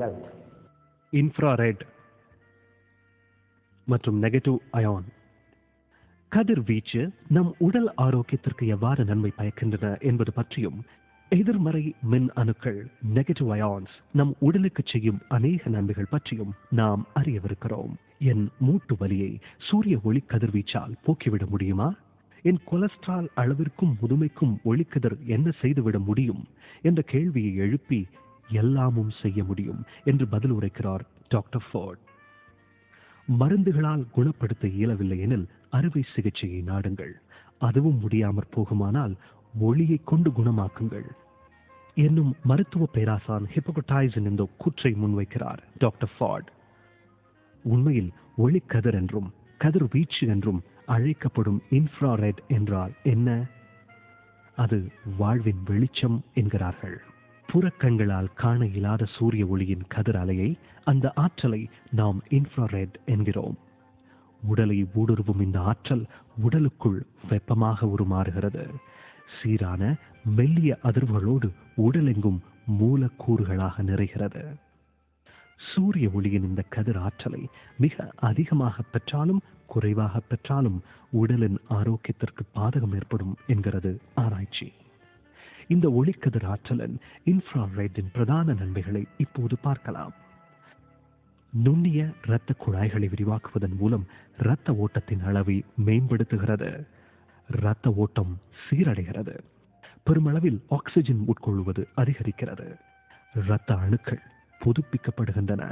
health. Infrared மற்றும் negative ion கதிர்வீச்சு நம் உடல் ஆரோக்கியத்திற்கு எவ்வாறு நன்மை பயக்கின்றன என்பது பற்றியும், எதிர்மறை மின் அணுக்கள் நெகட்டிவ் அயான்ஸ் நம் உடலுக்கு செய்யும் அநேக நன்மைகள் பற்றியும் நாம் அறியவிருக்கிறோம். என் மூட்டு வலியை சூரிய ஒளி கதிர்வீச்சால் போக்கிவிட முடியுமா? என் கொலஸ்ட்ரால் அளவிற்கும் முதுமைக்கும் ஒளிக்கதிர் என்ன செய்துவிட முடியும் என்ற கேள்வியை எழுப்பி எல்லாமும் செய்ய முடியும் என்று பதில் உரைக்கிறார் டாக்டர் ஃபோர்ட். மருந்துகளால் குணப்படுத்த இயலவில்லை எனில் அறுவை சிகிச்சையை நாடுங்கள். அதுவும் முடியாமற் போகுமானால் ஒளியை கொண்டு குணமாக்குங்கள் என்னும் மருத்துவ பேராசான் ஹிப்போக்ரடைஸின் இந்த கூற்றை முன்வைக்கிறார் டாக்டர் ஃபார்ட். உண்மையில் ஒளிக்கதிர் என்றும் கதிர்வீச்சு என்றும் அழைக்கப்படும் இன்ஃப்ராரெட் என்றால் என்ன? அது வாழ்வின் வெளிச்சம் என்கிறார்கள். புறக்கண்களால் காண இயலாத சூரிய ஒளியின் கதிர் அலையை, அந்த ஆற்றலை நாம் இன்ஃப்ராரெட் என்கிறோம். உடலை ஊடுருவும் இந்த ஆற்றல் உடலுக்குள் வெப்பமாக உருமாறுகிறது. சீரான மெல்லிய அதிர்வுகளோடு உடலெங்கும் மூலக்கூறுகளாக நிறைகிறது. சூரிய ஒளியின் இந்த கதிர் ஆற்றலை மிக அதிகமாக பெற்றாலும் குறைவாக பெற்றாலும் உடலின் ஆரோக்கியத்திற்கு பாதகம் ஏற்படும் என்கிறது ஆராய்ச்சி. இந்த ஒளிக்கதிர் ஆற்றலின் இன்ஃப்ராரெட்டின் பிரதான நன்மைகளை இப்போது பார்க்கலாம். நுண்ணிய இரத்த குழாய்களை விரிவாக்குவதன் மூலம் இரத்த ஓட்டத்தின் அளவை மேம்படுத்துகிறது. இரத்த ஓட்டம் சீரடைகிறது. பெருமளவில் ஆக்சிஜன் உட்கொள்வது அதிகரிக்கிறது. இரத்த அணுக்கள் புதுப்பிக்கப்படுகின்றன.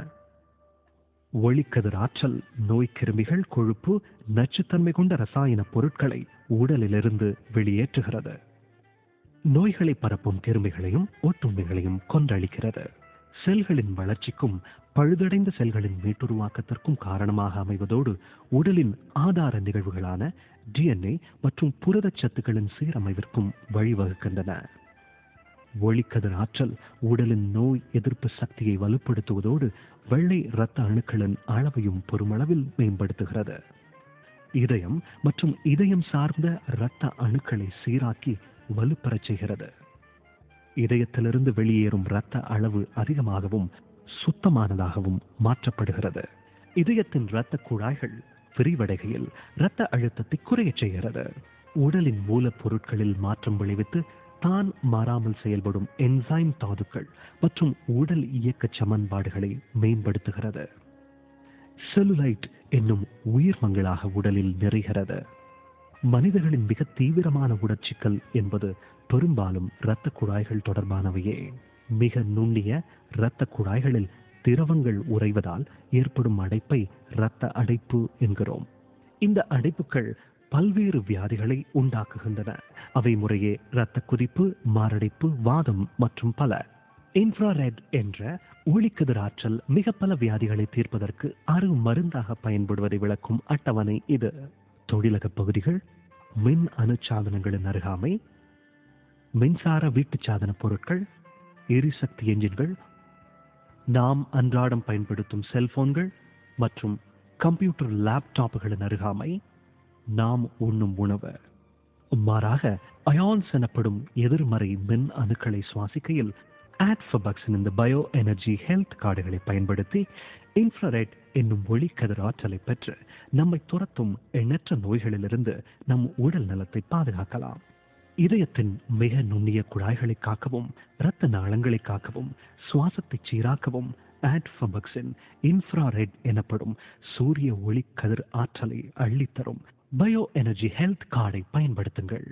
ஒளிக்கதிர் ஆற்றல் நோய் கிருமிகள், கொழுப்பு, நச்சுத்தன்மை கொண்ட ரசாயன பொருட்களை உடலிலிருந்து வெளியேற்றுகிறது. நோய்களை பரப்பும் கிருமிகளையும் ஒட்டுண்ணிகளையும் கொன்றளிக்கிறது. செல்களின் வளர்ச்சிக்கும் பழுதடைந்த செல்களின் மீட்டுருவாக்கத்திற்கும் காரணமாக அமைவதோடு உடலின் ஆதார நிகழ்வுகளான DNA மற்றும் புரதச்சத்துக்களின் சீரமைவிற்கும் வழிவகுக்கின்றன. ஒளிக்கதிர் ஆற்றல் உடலின் நோய் எதிர்ப்பு சக்தியை வலுப்படுத்துவதோடு வெள்ளை இரத்த அணுக்களின் அளவையும் பெருமளவில் மேம்படுத்துகிறது. இதயம் மற்றும் இதயம் சார்ந்த இரத்த அணுக்களை சீராக்கி வலுப்பெறச் செய்கிறது. இதயத்திலிருந்து வெளியேறும் இரத்த அளவு அதிகமாகவும் சுத்தமானதாகவும் மாற்றப்படுகிறது. இதயத்தின் இரத்த குழாய்கள் விரிவடைகையில் இரத்த அழுத்தத்தை குறையச் செய்கிறது. உடலின் மூலப்பொருட்களில் மாற்றம் விளைவித்து தான் மாறாமல் செயல்படும் என்சைம் தாதுக்கள் மற்றும் உடல் இயக்க சமன்பாடுகளை மேம்படுத்துகிறது. செல்லுலைட் என்னும் உயிர்மங்களாக உடலில் நிறைகிறது. மனிதர்களின் மிக தீவிரமான உடற்சிக்கல் என்பது பெரும்பாலும் இரத்த குழாய்கள் தொடர்பானவையே. மிக நுண்ணிய இரத்த குழாய்களில் திரவங்கள் உறைவதால் ஏற்படும் அடைப்பை இரத்த அடைப்பு என்கிறோம். இந்த அடைப்புகள் பல்வேறு வியாதிகளை உண்டாக்குகின்றன. அவை முறையே இரத்த கொதிப்பு, மாரடைப்பு, வாதம் மற்றும் பல. இன்ஃப்ராரெட் என்ற ஒளிக்கதிர் ஆற்றல் மிக பல வியாதிகளை தீர்ப்பதற்கு அரு மருந்தாக பயன்படுவதை விளக்கும் அட்டவணை இது. தொழிலக பகுதிகள், மின் அணுச்சாதனங்களின் அருகாமை, மின்சார வீட்டு சாதன பொருட்கள், எரிசக்தி என்ஜின்கள், நாம் அன்றாடம் பயன்படுத்தும் செல்போன்கள் மற்றும் கம்ப்யூட்டர் லேப்டாப்புகளின் அருகாமை, நாம் உண்ணும் உணவு. மாறாக அயான்ஸ் எனப்படும் எதிர்மறை மின் அணுக்களை சுவாசிக்கையில் ஆட்ஃபபக்ஸின் இந்த பயோ எனர்ஜி ஹெல்த் கார்டுகளை பயன்படுத்தி இன்ஃப்ராரெட் என்னும் ஒளிக்கதிர் ஆற்றலை பெற்று நம்மை துரத்தும் எண்ணற்ற நோய்களிலிருந்து நம் உடல் நலத்தை பாதுகாக்கலாம். இதயத்தின் மிக நுண்ணிய குழாய்களை காக்கவும், இரத்த நாளங்களை காக்கவும், சுவாசத்தை சீராக்கவும் ஆட்ஃபபக்ஸின் இன்ஃப்ராரெட் எனப்படும் சூரிய ஒளிக்கதிர் ஆற்றலை அள்ளித்தரும் பயோ எனர்ஜி ஹெல்த் கார்டை பயன்படுத்துங்கள்.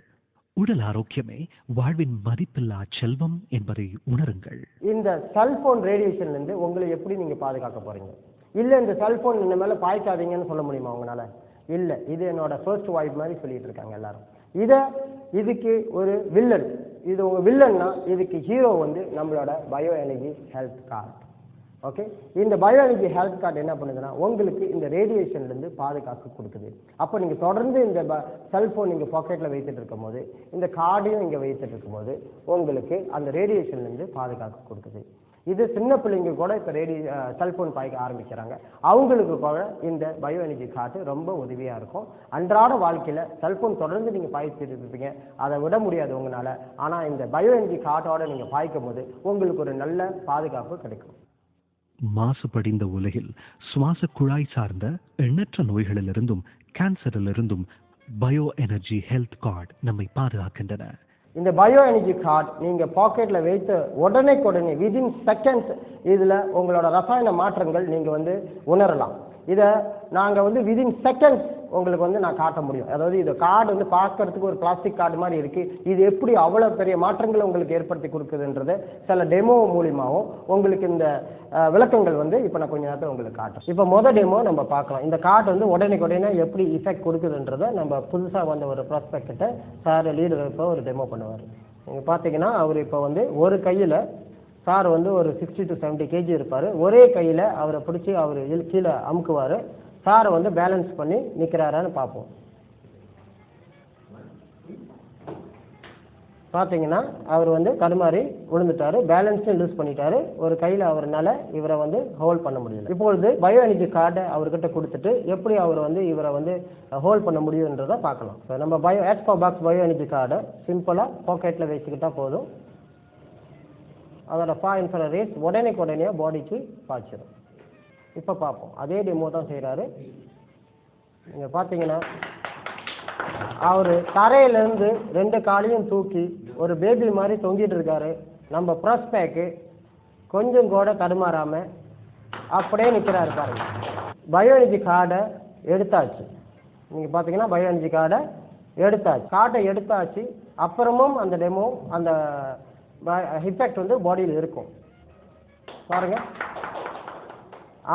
உடல் ஆரோக்கியமே வாழ்வின் மதிப்பில்லா செல்வம் என்பதை உணருங்கள். இந்த செல்போன் ரேடியேஷன்ல இருந்து உங்களை எப்படி நீங்க பாதுகாக்க போறீங்க? இல்ல இந்த செல்போன் இந்த மேல பாய்க்காதீங்கன்னு சொல்ல முடியுமா உங்களால? இல்ல, இது என்னோட ஃபர்ஸ்ட் வாய்ப் மாதிரி சொல்லிட்டு இருக்காங்க எல்லாரும். இதுக்கு ஒரு வில்லன், இது உங்க வில்லன்னா இதுக்கு ஹீரோ வந்து நம்மளோட bio energy health card. Okay, இந்த பயோ எனர்ஜி ஹெல்த் கார்டு என்ன பண்ணுதுன்னா உங்களுக்கு இந்த ரேடியேஷன்ல இருந்து பாதுகாப்பு கொடுக்குது. அப்போ நீங்க தொடர்ந்து இந்த செல்போன் நீங்க பாக்கெட்ல வைத்துட்டு இருக்கும் போது, இந்த கார்டையும் இங்க வைத்துட்டு இருக்கும் போது உங்களுக்கு அந்த ரேடியேஷன்ல இருந்து பாதுகாப்பு கொடுக்குது. இது சின்ன பிள்ளைங்க கூட இப்ப செல்போன் பாய்க்க ஆரம்பிக்கிறாங்க. அவங்களுக்கு கூட இந்த பயோ எனர்ஜி கார்டு ரொம்ப உதவியா இருக்கும். அன்றாட வாழ்க்கையில செல்போன் தொடர்ந்து நீங்க பாய்ச்சிட்டு இருப்பீங்க, அதை விட முடியாது உங்களால. ஆனா இந்த பயோ எனர்ஜி கார்டோட நீங்க பாய்க்கும் போது உங்களுக்கு ஒரு நல்ல பாதுகாப்பு கிடைக்கும். மாசுபடிந்த உலகில் சுவாச குழாய் சார்ந்த எண்ணற்ற நோய்களிலிருந்தும் கேன்சரிலிருந்தும் பயோ எனர்ஜி ஹெல்த் கார்டு நம்மை பாதுகாக்கின்றன. இந்த பயோ எனர்ஜி கார்டு நீங்க பாக்கெட்ல வைத்து உடனே விதின் செகண்ட்ஸ் இதுல உங்களோட ரசாயன மாற்றங்கள் நீங்க உணரலாம். இதை நாங்கள் விதின் செகண்ட்ஸ் உங்களுக்கு நான் காட்ட முடியும். அதாவது இது கார்டு பார்க்கறதுக்கு ஒரு பிளாஸ்டிக் கார்டு மாதிரி இருக்கு. இது எப்படி அவ்வளோ பெரிய மாற்றங்களை உங்களுக்கு ஏற்படுத்தி கொடுக்குதுன்றது சில டெமோ மூலியமாகவும் உங்களுக்கு இந்த விளக்கங்கள் இப்போ நான் கொஞ்ச நேரத்தில் உங்களுக்கு காட்டுறேன். இப்போ மொதல் டெமோ நம்ம பார்க்கலாம். இந்த கார்டு உடனே எப்படி இஃபெக்ட் கொடுக்குதுன்றதை நம்ம புதுசாக வந்த ஒரு ப்ராஸ்பெக்ட்ட சார் லீடர் இப்போ ஒரு டெமோ பண்ணுவார். நீங்கள் பார்த்தீங்கன்னா அவர் இப்போ ஒரு கையில் சார் ஒரு 60 to 70 kg இருப்பார். ஒரே கையில் அவரை பிடிச்சி அவர் கீழே அமுக்குவார். சாரை பேலன்ஸ் பண்ணி நிற்கிறாரான்னு பார்ப்போம். பார்த்தீங்கன்னா அவர் தடுமாறி விழுந்துட்டாரு, பேலன்ஸும் லூஸ் பண்ணிட்டாரு. ஒரு கையில் அவரால் இவரை ஹோல்ட் பண்ண முடியல. இப்பொழுது பயோ எனர்ஜி கார்டை அவர்கிட்ட கொடுத்துட்டு எப்படி அவர் இவரை ஹோல்ட் பண்ண முடியுன்றதை பார்க்கலாம். இப்போ நம்ம பாக்ஸ் பயோ எனர்ஜி கார்டை சிம்பிளாக பாக்கெட்டில் வச்சுக்கிட்டா போதும். அதோட இன்ஃப்ரா ரேஸ் உடனே பாடிக்கு பாய்ச்சிடும். இப்போ பார்ப்போம். அதே டெமோ தான் செய்கிறாரு. நீங்கள் பார்த்தீங்கன்னா அவர் தரையிலேருந்து 2 காலையும் தூக்கி ஒரு பேபி மாதிரி தொங்கிட்டு இருக்காரு. நம்ம ப்ராஸ்பேக்கு கொஞ்சம் கூட தடுமாறாமல் அப்படியே நிற்கிறாரு பாருங்க. பயோ எனர்ஜி கார்டை எடுத்தாச்சு. நீங்கள் பார்த்தீங்கன்னா பயோ எனர்ஜி கார்டை எடுத்தாச்சு. அப்புறமும் அந்த டெமோ அந்த எஃபெக்ட் பாடியில் இருக்கும் பாருங்க.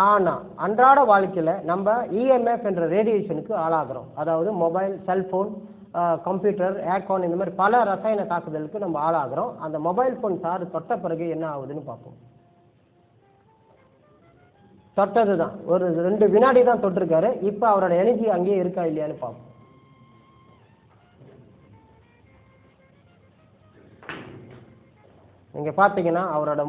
ஆனால் அன்றாட வாழ்க்கையில் நம்ம இஎம்எஃப் என்ற ரேடியேஷனுக்கு ஆளாகிறோம். அதாவது மொபைல், செல்ஃபோன், கம்ப்யூட்டர், ஏர்கான் இந்த மாதிரி பல ரசாயன தாக்குதலுக்கு நம்ம ஆளாகிறோம். அந்த மொபைல் ஃபோன் சார் தொட்ட பிறகு என்ன ஆகுதுன்னு பார்ப்போம். தொட்டது தான் ஒரு 2 வினாடி தான் தொட்டிருக்காரு. இப்போ அவரோட எனர்ஜி அங்கேயே இருக்கா இல்லையான்னு பார்ப்போம். நீங்கள் பார்த்தீங்கன்னா அவரோட